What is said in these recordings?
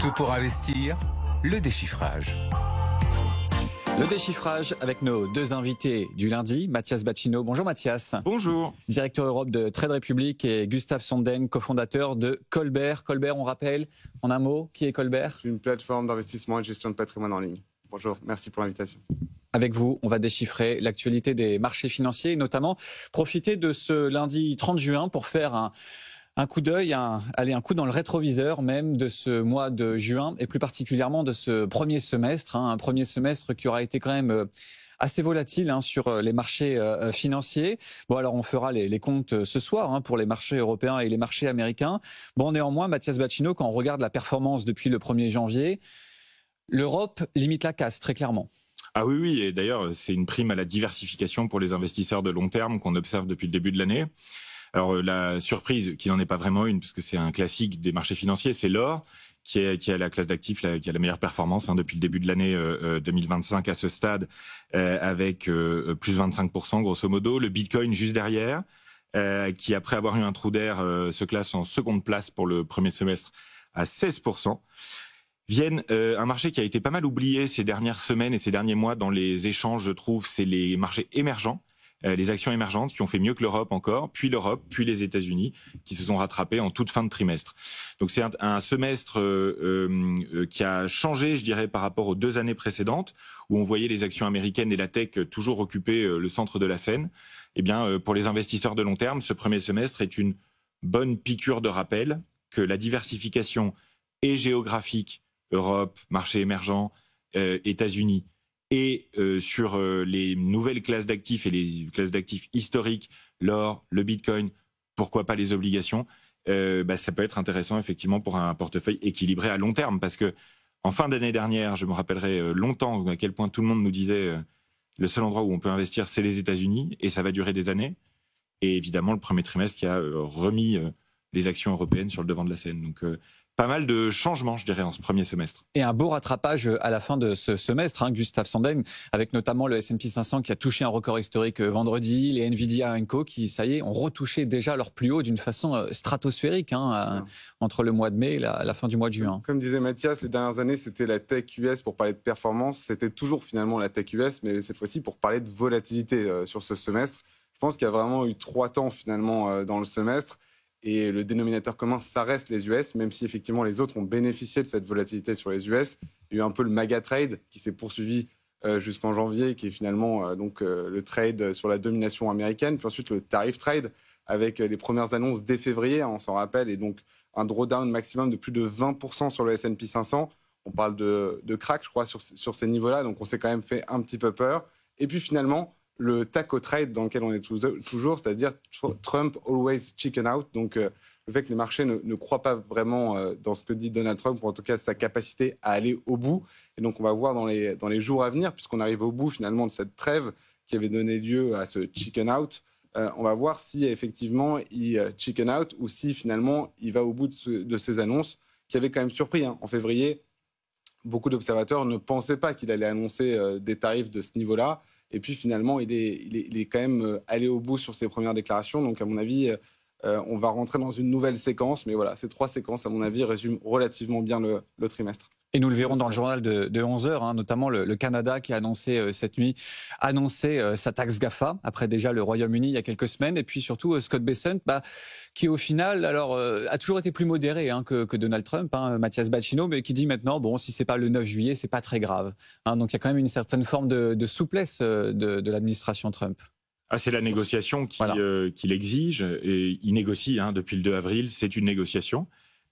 Tout pour investir, le déchiffrage. Le déchiffrage avec nos deux invités du lundi, Mathias Bacchino. Bonjour Mathias. Bonjour. Directeur Europe de Trade Republic et Gustave Sonden, cofondateur de Colbert. Colbert, on rappelle, en un mot, qui est Colbert ? Une plateforme d'investissement et de gestion de patrimoine en ligne. Bonjour, merci pour l'invitation. Avec vous, on va déchiffrer l'actualité des marchés financiers et notamment profiter de ce lundi 30 juin pour faire un coup d'œil, un coup dans le rétroviseur même de ce mois de juin et plus particulièrement de ce premier semestre, un premier semestre qui aura été quand même assez volatile sur les marchés financiers. Bon, alors on fera les comptes ce soir pour les marchés européens et les marchés américains. Bon, néanmoins, Mathias Bacchino, quand on regarde la performance depuis le 1er janvier, l'Europe limite la casse très clairement. Ah oui, et d'ailleurs, c'est une prime à la diversification pour les investisseurs de long terme qu'on observe depuis le début de l'année. Alors la surprise, qui n'en est pas vraiment une, puisque c'est un classique des marchés financiers, c'est l'or, qui a la classe d'actifs qui a la meilleure performance depuis le début de l'année 2025 à ce stade, avec plus 25% grosso modo. Le Bitcoin juste derrière, qui après avoir eu un trou d'air se classe en seconde place pour le premier semestre à 16%. Viennent un marché qui a été pas mal oublié ces dernières semaines et ces derniers mois dans les échanges, je trouve, c'est les marchés émergents. Les actions émergentes qui ont fait mieux que l'Europe encore, puis l'Europe, puis les États-Unis, qui se sont rattrapés en toute fin de trimestre. Donc c'est un semestre qui a changé, je dirais, par rapport aux 2 années précédentes, où on voyait les actions américaines et la tech toujours occuper le centre de la scène. Eh bien, pour les investisseurs de long terme, ce premier semestre est une bonne piqûre de rappel que la diversification est géographique, Europe, marché émergent, États-Unis, et sur les nouvelles classes d'actifs et les classes d'actifs historiques, l'or, le bitcoin, pourquoi pas les obligations, ça peut être intéressant effectivement pour un portefeuille équilibré à long terme, parce que en fin d'année dernière, je me rappellerai longtemps à quel point tout le monde nous disait le seul endroit où on peut investir, c'est les États-Unis, et ça va durer des années. Et évidemment, le premier trimestre qui a remis les actions européennes sur le devant de la scène. Donc pas mal de changements, je dirais, en ce premier semestre. Et un beau rattrapage à la fin de ce semestre, Gustave Sonden, avec notamment le S&P 500 qui a touché un record historique vendredi, les Nvidia & Co qui, ça y est, ont retouché déjà leur plus haut d'une façon stratosphérique entre le mois de mai et la fin du mois de juin. Comme disait Mathias, les dernières années, c'était la tech US pour parler de performance. C'était toujours finalement la tech US, mais cette fois-ci pour parler de volatilité sur ce semestre. Je pense qu'il y a vraiment eu 3 temps finalement dans le semestre. Et le dénominateur commun, ça reste les US, même si effectivement les autres ont bénéficié de cette volatilité sur les US. Il y a eu un peu le MAGA trade qui s'est poursuivi jusqu'en janvier, qui est finalement le trade sur la domination américaine. Puis ensuite le tariff trade avec les premières annonces dès février, on s'en rappelle, et donc un drawdown maximum de plus de 20% sur le S&P 500. On parle de crack, je crois, sur ces niveaux-là. Donc on s'est quand même fait un petit peu peur. Et puis finalement, le taco trade dans lequel on est toujours, c'est-à-dire Trump always chicken out, donc le fait que les marchés ne croient pas vraiment dans ce que dit Donald Trump, ou en tout cas sa capacité à aller au bout. Et donc on va voir dans les jours à venir, puisqu'on arrive au bout finalement de cette trêve qui avait donné lieu à ce chicken out, on va voir si effectivement il chicken out ou si finalement il va au bout de ces annonces qui avaient quand même surpris. En février, beaucoup d'observateurs ne pensaient pas qu'il allait annoncer des tarifs de ce niveau-là. Et puis finalement, il est quand même allé au bout sur ses premières déclarations. Donc à mon avis, on va rentrer dans une nouvelle séquence. Mais voilà, ces 3 séquences, à mon avis, résument relativement bien le trimestre. Et nous le verrons dans le journal de 11h, notamment le Canada qui a annoncé cette nuit sa taxe GAFA, après déjà le Royaume-Uni il y a quelques semaines, et puis surtout Scott Bessent, qui au final a toujours été plus modéré que Donald Trump, Mathias Bacchino, mais qui dit maintenant, bon, si c'est pas le 9 juillet, c'est pas très grave. Donc il y a quand même une certaine forme de souplesse de l'administration Trump. C'est la négociation qui l'exige, et il négocie depuis le 2 avril, c'est une négociation.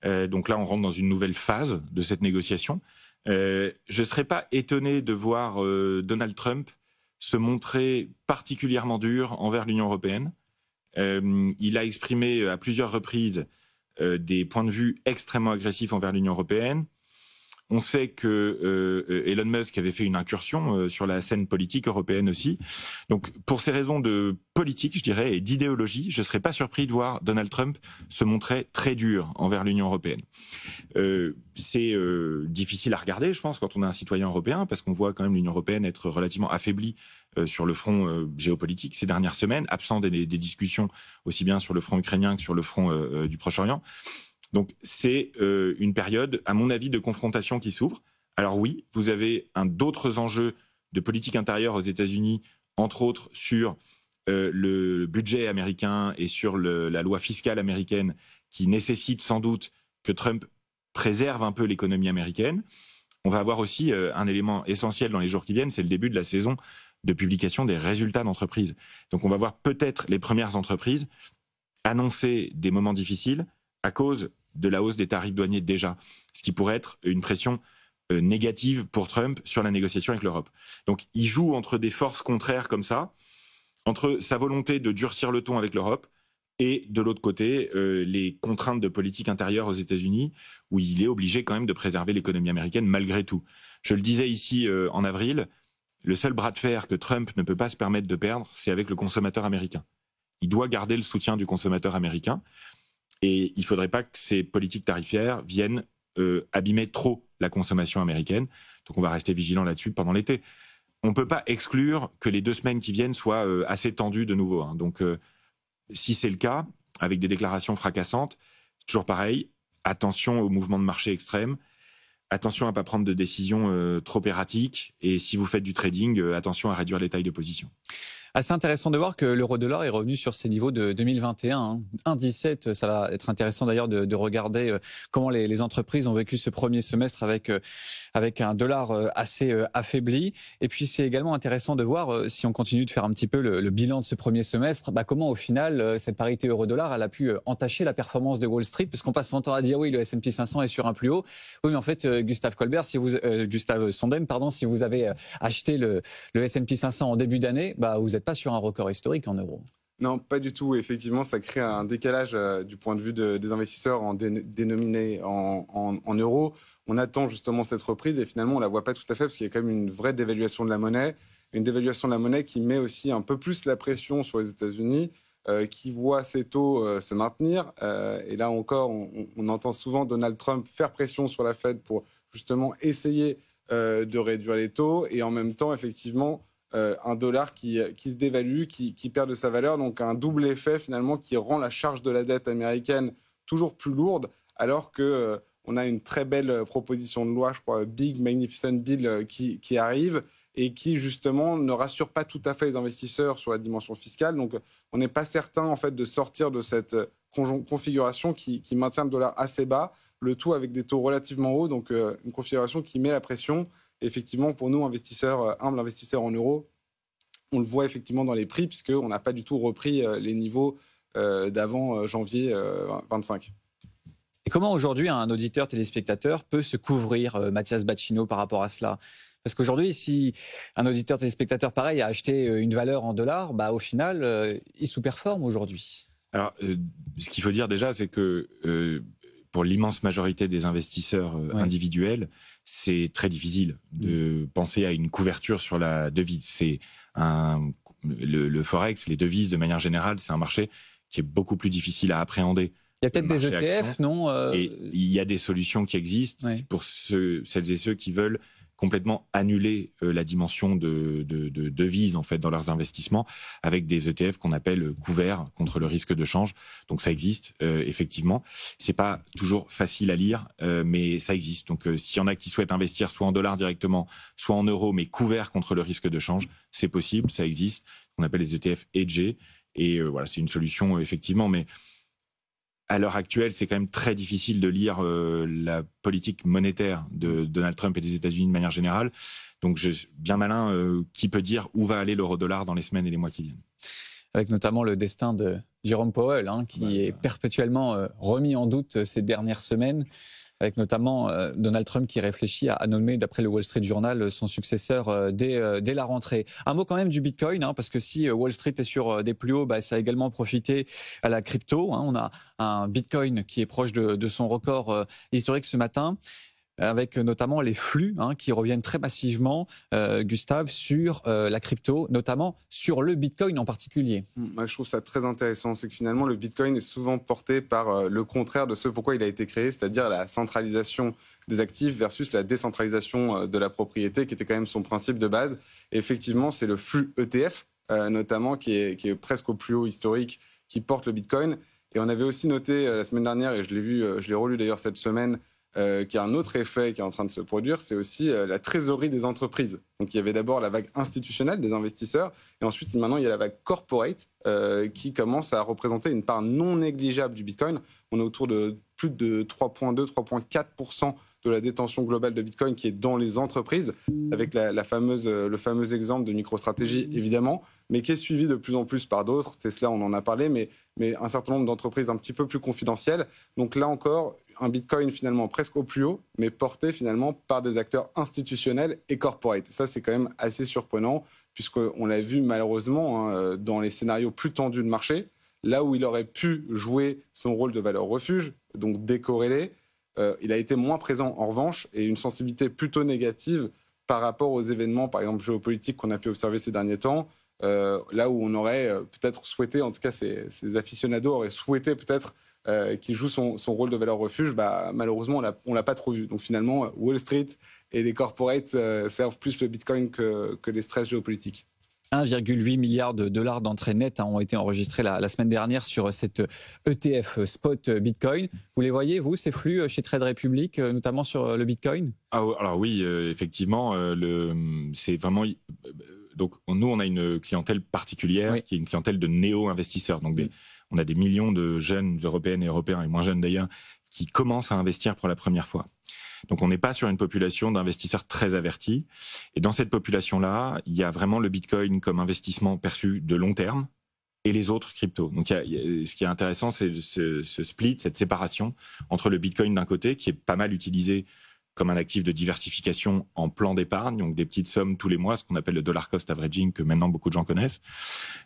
Donc là, on rentre dans une nouvelle phase de cette négociation. Je ne serais pas étonné de voir Donald Trump se montrer particulièrement dur envers l'Union européenne. Il a exprimé à plusieurs reprises des points de vue extrêmement agressifs envers l'Union européenne. On sait que Elon Musk avait fait une incursion sur la scène politique européenne aussi. Donc, pour ces raisons de politique, je dirais, et d'idéologie, je ne serais pas surpris de voir Donald Trump se montrer très dur envers l'Union européenne. C'est difficile à regarder, je pense, quand on est un citoyen européen, parce qu'on voit quand même l'Union européenne être relativement affaiblie sur le front géopolitique ces dernières semaines, absent des discussions aussi bien sur le front ukrainien que sur le front du Proche-Orient. Donc c'est une période, à mon avis, de confrontation qui s'ouvre. Alors oui, vous avez d'autres enjeux de politique intérieure aux États-Unis, entre autres sur le budget américain et sur la loi fiscale américaine, qui nécessite sans doute que Trump préserve un peu l'économie américaine. On va avoir aussi un élément essentiel dans les jours qui viennent, c'est le début de la saison de publication des résultats d'entreprises. Donc on va voir peut-être les premières entreprises annoncer des moments difficiles à cause de la hausse des tarifs douaniers déjà, ce qui pourrait être une pression négative pour Trump sur la négociation avec l'Europe. Donc il joue entre des forces contraires comme ça, entre sa volonté de durcir le ton avec l'Europe et de l'autre côté, les contraintes de politique intérieure aux États-Unis, où il est obligé quand même de préserver l'économie américaine malgré tout. Je le disais ici en avril, le seul bras de fer que Trump ne peut pas se permettre de perdre, c'est avec le consommateur américain. Il doit garder le soutien du consommateur américain et il ne faudrait pas que ces politiques tarifaires viennent abîmer trop la consommation américaine. Donc on va rester vigilant là-dessus pendant l'été. On ne peut pas exclure que les 2 semaines qui viennent soient assez tendues de nouveau. Hein. Donc si c'est le cas, avec des déclarations fracassantes, c'est toujours pareil, attention aux mouvements de marché extrêmes, attention à ne pas prendre de décisions trop erratiques, et si vous faites du trading, attention à réduire les tailles de position. Assez intéressant de voir que l'euro-dollar est revenu sur ses niveaux de 2021. Hein. 1,17, ça va être intéressant d'ailleurs de regarder comment les entreprises ont vécu ce premier semestre avec un dollar assez affaibli. Et puis c'est également intéressant de voir, si on continue de faire un petit peu le bilan de ce premier semestre, comment au final cette parité euro-dollar elle a pu entacher la performance de Wall Street, parce qu'on passe son temps à dire oui, le S&P 500 est sur un plus haut. Oui, mais en fait, Gustave Sonden, si vous avez acheté le S&P 500 en début d'année, vous êtes pas sur un record historique en euros. Non, pas du tout. Effectivement, ça crée un décalage du point de vue des investisseurs dénominés en euros. On attend justement cette reprise et finalement, on ne la voit pas tout à fait parce qu'il y a quand même une vraie dévaluation de la monnaie. Une dévaluation de la monnaie qui met aussi un peu plus la pression sur les États-Unis, qui voit ces taux se maintenir. Et là encore, on entend souvent Donald Trump faire pression sur la Fed pour justement essayer de réduire les taux. Et en même temps, effectivement, un dollar qui se dévalue, qui perd de sa valeur. Donc un double effet finalement qui rend la charge de la dette américaine toujours plus lourde, alors qu'on a une très belle proposition de loi, je crois, Big Magnificent Bill qui arrive et qui justement ne rassure pas tout à fait les investisseurs sur la dimension fiscale. Donc on n'est pas certain en fait de sortir de cette configuration qui maintient le dollar assez bas, le tout avec des taux relativement hauts, donc une configuration qui met la pression. Effectivement, pour nous, investisseurs, humbles investisseurs en euros, on le voit effectivement dans les prix, puisqu'on n'a pas du tout repris les niveaux d'avant janvier 25. Et comment aujourd'hui un auditeur téléspectateur peut se couvrir, Mathias Bacchino, par rapport à cela ? Parce qu'aujourd'hui, si un auditeur téléspectateur pareil a acheté une valeur en dollars, au final, il sous-performe aujourd'hui. Alors, ce qu'il faut dire déjà, c'est que pour l'immense majorité des investisseurs individuels, c'est très difficile de penser à une couverture sur la devise. C'est le Forex, les devises de manière générale, c'est un marché qui est beaucoup plus difficile à appréhender. Il y a peut-être des ETF, non Et il y a des solutions qui existent pour celles et ceux qui veulent complètement annuler la dimension de devise en fait dans leurs investissements avec des ETF qu'on appelle couverts contre le risque de change. Donc ça existe effectivement. C'est pas toujours facile à lire, mais ça existe. Donc s'il y en a qui souhaitent investir soit en dollars directement, soit en euros, mais couverts contre le risque de change, c'est possible, ça existe. On appelle les ETF hedgés et voilà, c'est une solution effectivement, mais à l'heure actuelle, c'est quand même très difficile de lire la politique monétaire de Donald Trump et des États-Unis de manière générale. Donc, bien malin, qui peut dire où va aller l'euro-dollar dans les semaines et les mois qui viennent. Avec notamment le destin de Jérôme Powell, qui est perpétuellement remis en doute ces dernières semaines, avec notamment Donald Trump qui réfléchit à nommer, d'après le Wall Street Journal, son successeur dès la rentrée. Un mot quand même du Bitcoin, parce que si Wall Street est sur des plus hauts, ça a également profité à la crypto. On a un Bitcoin qui est proche de son record historique ce matin, avec notamment les flux qui reviennent très massivement, Gustave, sur la crypto, notamment sur le Bitcoin en particulier. Moi, je trouve ça très intéressant. C'est que finalement, le Bitcoin est souvent porté par le contraire de ce pourquoi il a été créé, c'est-à-dire la centralisation des actifs versus la décentralisation de la propriété, qui était quand même son principe de base. Et effectivement, c'est le flux ETF, notamment, qui est presque au plus haut historique, qui porte le Bitcoin. Et on avait aussi noté la semaine dernière, et je l'ai relu d'ailleurs cette semaine, qu'il y a un autre effet qui est en train de se produire, c'est aussi la trésorerie des entreprises. Donc il y avait d'abord la vague institutionnelle des investisseurs, et ensuite maintenant il y a la vague corporate qui commence à représenter une part non négligeable du Bitcoin. On est autour de plus de 3,2-3,4% de la détention globale de Bitcoin qui est dans les entreprises, avec le fameux exemple de MicroStrategy évidemment, mais qui est suivi de plus en plus par d'autres. Tesla, on en a parlé, mais un certain nombre d'entreprises un petit peu plus confidentielles. Donc là encore, un Bitcoin finalement presque au plus haut, mais porté finalement par des acteurs institutionnels et corporate. Ça, c'est quand même assez surprenant, puisqu'on l'a vu malheureusement dans les scénarios plus tendus de marché, là où il aurait pu jouer son rôle de valeur refuge, donc décorrélé, il a été moins présent en revanche, et une sensibilité plutôt négative par rapport aux événements, par exemple géopolitiques, qu'on a pu observer ces derniers temps, là où on aurait peut-être souhaité, en tout cas ces aficionados auraient souhaité peut-être qu'il joue son rôle de valeur refuge. Malheureusement, on l'a pas trop vu. Donc finalement, Wall Street et les corporates servent plus le Bitcoin que les stress géopolitiques. 1,8 milliard de dollars d'entrées nettes ont été enregistrés la semaine dernière sur cette ETF spot Bitcoin. Vous les voyez, vous, ces flux chez Trade Republic, notamment sur le Bitcoin ? Alors oui, effectivement, c'est vraiment... Donc nous, on a une clientèle particulière qui est une clientèle de néo-investisseurs. Donc on a des millions de jeunes Européennes et Européens, et moins jeunes d'ailleurs, qui commencent à investir pour la première fois. Donc on n'est pas sur une population d'investisseurs très avertis. Et dans cette population-là, il y a vraiment le Bitcoin comme investissement perçu de long terme et les autres cryptos. Donc ce qui est intéressant, c'est ce split, cette séparation entre le Bitcoin d'un côté, qui est pas mal utilisé comme un actif de diversification en plan d'épargne, donc des petites sommes tous les mois, ce qu'on appelle le dollar cost averaging, que maintenant beaucoup de gens connaissent.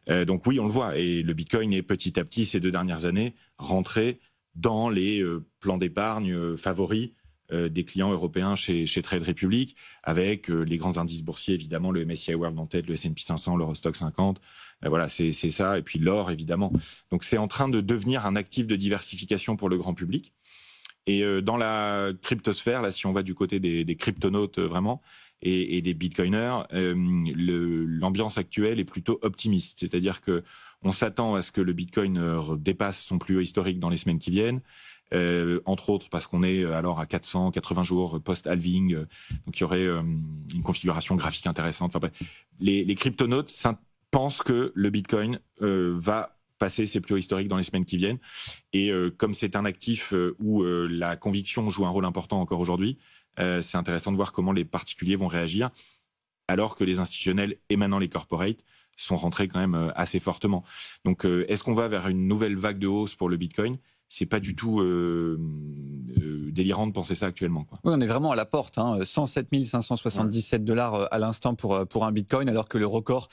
Donc oui, on le voit. Et le Bitcoin est petit à petit, ces 2 dernières années, rentré dans les plans d'épargne favoris des clients européens chez Trade Republic, avec les grands indices boursiers, évidemment, le MSCI World en tête, le S&P 500, l'Eurostoxx 50. Voilà, c'est ça. Et puis l'or, évidemment. Donc c'est en train de devenir un actif de diversification pour le grand public. Et dans la cryptosphère, là, si on va du côté des cryptonautes vraiment et des bitcoiners, l'ambiance actuelle est plutôt optimiste. C'est-à-dire que on s'attend à ce que le Bitcoin dépasse son plus haut historique dans les semaines qui viennent. Entre autres parce qu'on est alors à 480 jours post-halving, donc il y aurait une configuration graphique intéressante. Enfin, bref, les cryptonautes pensent que le Bitcoin va passer ses plus hauts historiques dans les semaines qui viennent. Et comme c'est un actif où la conviction joue un rôle important encore aujourd'hui, c'est intéressant de voir comment les particuliers vont réagir, alors que les institutionnels et maintenant les corporates sont rentrés quand même assez fortement. Donc est-ce qu'on va vers une nouvelle vague de hausse pour le Bitcoin ? C'est pas du tout délirant de penser ça actuellement, quoi. Oui, on est vraiment à la porte. 107 577 dollars à l'instant pour un Bitcoin, alors que le record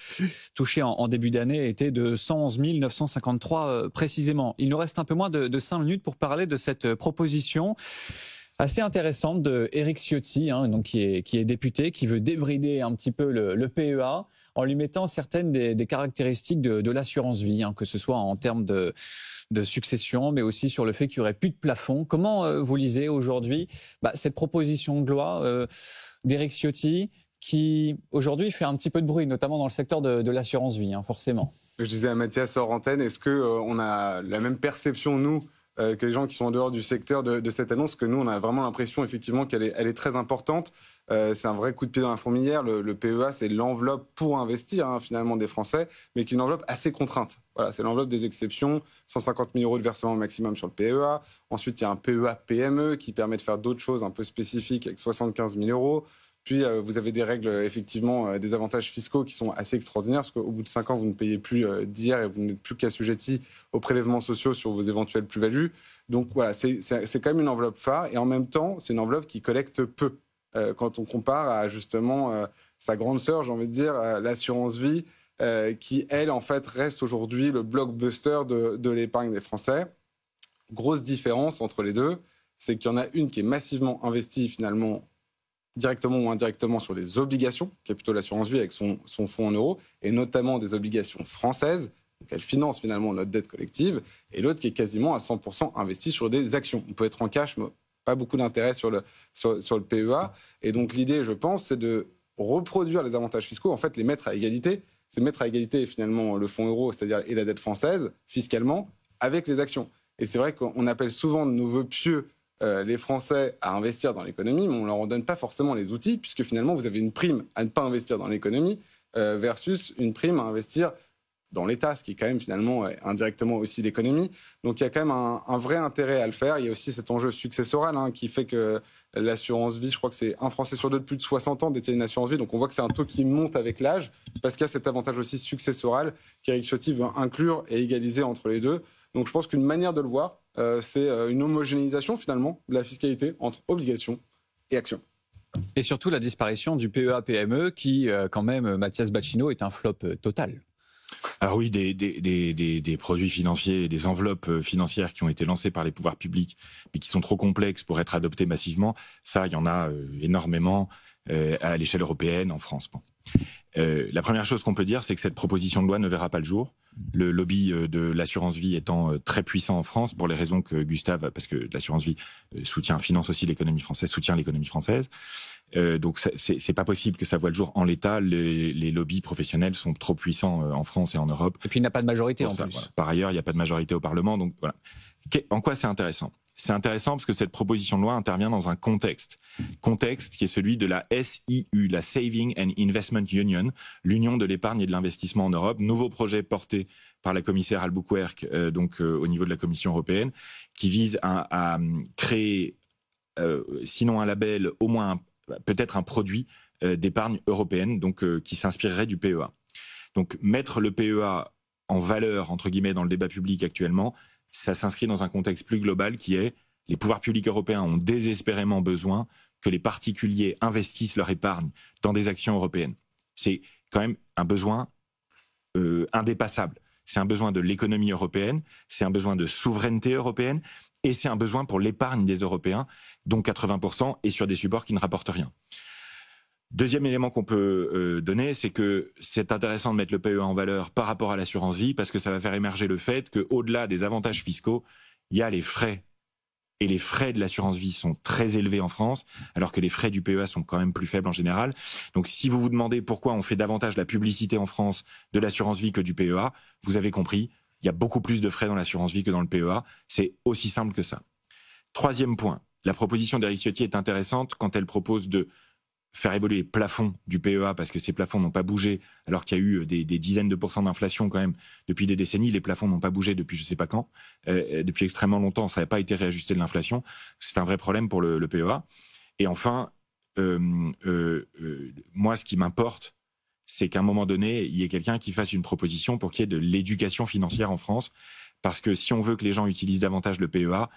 touché en début d'année était de 111 953 précisément. Il nous reste un peu moins de 5 minutes pour parler de cette proposition assez intéressante de Éric Ciotti, donc qui est député, qui veut débrider un petit peu le PEA en lui mettant certaines des caractéristiques de l'assurance vie, que ce soit en termes de succession, mais aussi sur le fait qu'il n'y aurait plus de plafond. Comment vous lisez aujourd'hui cette proposition de loi d'Éric Ciotti qui aujourd'hui fait un petit peu de bruit, notamment dans le secteur de l'assurance vie, forcément. Je disais à Mathias hors antenne, est-ce qu'on a la même perception, nous, que les gens qui sont en dehors du secteur de cette annonce, que nous, on a vraiment l'impression effectivement qu'elle est très importante. C'est un vrai coup de pied dans la fourmilière. Le PEA, c'est l'enveloppe pour investir finalement des Français, mais qui est une enveloppe assez contrainte. Voilà, c'est l'enveloppe des exceptions, 150 000 € de versement maximum sur le PEA. Ensuite, il y a un PEA PME qui permet de faire d'autres choses un peu spécifiques avec 75 000 €. Puis, vous avez des règles, effectivement, des avantages fiscaux qui sont assez extraordinaires, parce qu'au bout de 5 ans, vous ne payez plus d'IR et vous n'êtes plus qu'assujetti aux prélèvements sociaux sur vos éventuelles plus-values. Donc voilà, c'est quand même une enveloppe phare, et en même temps, c'est une enveloppe qui collecte peu. Quand on compare à justement sa grande sœur, j'ai envie de dire, l'assurance vie, qui, elle, en fait, reste aujourd'hui le blockbuster de l'épargne des Français. Grosse différence entre les deux, c'est qu'il y en a une qui est massivement investie, finalement, directement ou indirectement sur des obligations, qui est plutôt l'assurance vie avec son fonds en euros, et notamment des obligations françaises. Donc elle finance finalement notre dette collective, et l'autre qui est quasiment à 100% investie sur des actions. On peut être en cash, mais pas beaucoup d'intérêt sur le PEA. Et donc l'idée, je pense, c'est de reproduire les avantages fiscaux, en fait les mettre à égalité. C'est mettre à égalité finalement le fonds euro, c'est-à-dire et la dette française, fiscalement, avec les actions. Et c'est vrai qu'on appelle souvent de nos vœux pieux les Français à investir dans l'économie, mais on ne leur en donne pas forcément les outils, puisque finalement, vous avez une prime à ne pas investir dans l'économie versus une prime à investir dans l'État, ce qui est quand même finalement indirectement aussi l'économie. Donc il y a quand même un vrai intérêt à le faire. Il y a aussi cet enjeu successoral qui fait que l'assurance vie, je crois que c'est un Français sur deux de plus de 60 ans détient une assurance vie. Donc on voit que c'est un taux qui monte avec l'âge, parce qu'il y a cet avantage aussi successoral qu'Éric Ciotti veut inclure et égaliser entre les deux. Donc je pense qu'une manière de le voir, c'est une homogénéisation finalement de la fiscalité entre obligations et actions. Et surtout la disparition du PEA-PME qui, quand même, Mathias Bacchino, est un flop total. Alors oui, des produits financiers, des enveloppes financières qui ont été lancées par les pouvoirs publics, mais qui sont trop complexes pour être adoptées massivement, ça, il y en a énormément à l'échelle européenne, en France. Bon. La première chose qu'on peut dire, c'est que cette proposition de loi ne verra pas le jour. Le lobby de l'assurance vie étant très puissant en France, pour les raisons que Gustave, parce que l'assurance vie finance aussi l'économie française, soutient l'économie française. Donc c'est pas possible que ça voie le jour en l'état. Les lobbies professionnels sont trop puissants en France et en Europe. Et puis il n'a pas de majorité en plus. Voilà. Par ailleurs, il n'y a pas de majorité au Parlement. Donc voilà. En quoi c'est intéressant ? C'est intéressant parce que cette proposition de loi intervient dans un contexte qui est celui de la SIU, la Saving and Investment Union, l'Union de l'épargne et de l'investissement en Europe, nouveau projet porté par la commissaire Albuquerque, au niveau de la Commission européenne, qui vise à créer, sinon un label, au moins peut-être un produit d'épargne européenne, qui s'inspirerait du PEA. Donc mettre le PEA en valeur, entre guillemets, dans le débat public actuellement, ça s'inscrit dans un contexte plus global qui est les pouvoirs publics européens ont désespérément besoin que les particuliers investissent leur épargne dans des actions européennes. C'est quand même un besoin indépassable. C'est un besoin de l'économie européenne, c'est un besoin de souveraineté européenne et c'est un besoin pour l'épargne des Européens, dont 80% est sur des supports qui ne rapportent rien. Deuxième élément qu'on peut donner, c'est que c'est intéressant de mettre le PEA en valeur par rapport à l'assurance vie parce que ça va faire émerger le fait qu'au-delà des avantages fiscaux, il y a les frais. Et les frais de l'assurance vie sont très élevés en France, alors que les frais du PEA sont quand même plus faibles en général. Donc si vous vous demandez pourquoi on fait davantage la publicité en France de l'assurance vie que du PEA, vous avez compris, il y a beaucoup plus de frais dans l'assurance vie que dans le PEA. C'est aussi simple que ça. Troisième point, la proposition d'Éric Ciotti est intéressante quand elle propose de faire évoluer les plafonds du PEA parce que ces plafonds n'ont pas bougé alors qu'il y a eu des dizaines de pourcents d'inflation quand même depuis des décennies. Les plafonds n'ont pas bougé depuis je ne sais pas quand, depuis extrêmement longtemps. Ça n'a pas été réajusté de l'inflation. C'est un vrai problème pour le PEA. Et enfin, moi, ce qui m'importe, c'est qu'à un moment donné, il y ait quelqu'un qui fasse une proposition pour qu'il y ait de l'éducation financière en France. Parce que si on veut que les gens utilisent davantage le PEA,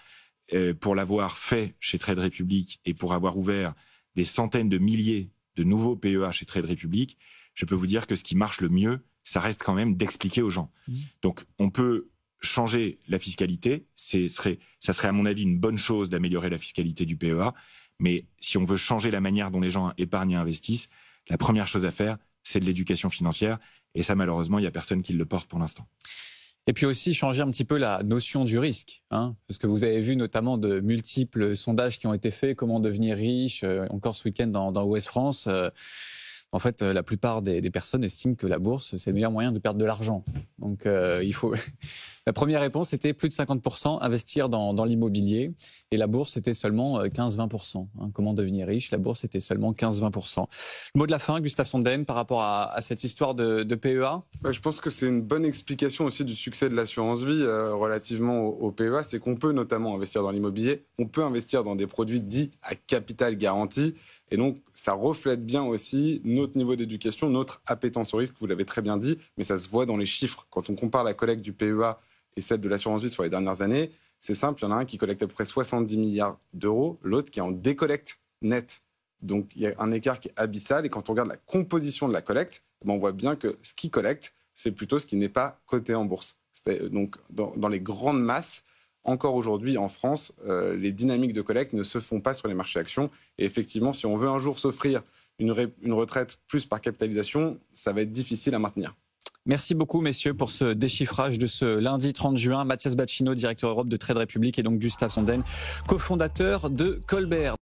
pour l'avoir fait chez Trade Republic et pour avoir ouvert des centaines de milliers de nouveaux PEA chez Trade Republic, je peux vous dire que ce qui marche le mieux, ça reste quand même d'expliquer aux gens. Donc, on peut changer la fiscalité. Ça serait à mon avis une bonne chose d'améliorer la fiscalité du PEA. Mais si on veut changer la manière dont les gens épargnent et investissent, la première chose à faire, c'est de l'éducation financière. Et ça, malheureusement, il n'y a personne qui le porte pour l'instant. Et puis aussi changer un petit peu la notion du risque, parce que vous avez vu notamment de multiples sondages qui ont été faits, comment devenir riche, encore ce week-end dans Ouest France. En fait, la plupart des personnes estiment que la bourse, c'est le meilleur moyen de perdre de l'argent. Donc, il faut... La première réponse, c'était plus de 50% investir dans l'immobilier. Et la bourse, c'était seulement 15-20%. Comment devenir riche ? La bourse, c'était seulement 15-20%. Le mot de la fin, Gustave Sonden, par rapport à cette histoire de PEA ? Je pense que c'est une bonne explication aussi du succès de l'assurance vie relativement au PEA. C'est qu'on peut notamment investir dans l'immobilier. On peut investir dans des produits dits à capital garanti. Et donc, ça reflète bien aussi notre niveau d'éducation, notre appétence au risque, vous l'avez très bien dit, mais ça se voit dans les chiffres. Quand on compare la collecte du PEA et celle de l'assurance vie sur les dernières années, c'est simple, il y en a un qui collecte à peu près 70 milliards d'euros, l'autre qui est en décollecte nette. Donc, il y a un écart qui est abyssal. Et quand on regarde la composition de la collecte, on voit bien que ce qui collecte, c'est plutôt ce qui n'est pas coté en bourse. Donc, dans les grandes masses, encore aujourd'hui, en France, les dynamiques de collecte ne se font pas sur les marchés actions. Et effectivement, si on veut un jour s'offrir une retraite plus par capitalisation, ça va être difficile à maintenir. Merci beaucoup, messieurs, pour ce déchiffrage de ce lundi 30 juin. Mathias Bacchino, directeur Europe de Trade Republic, et donc Gustave Sonden, cofondateur de Colbert.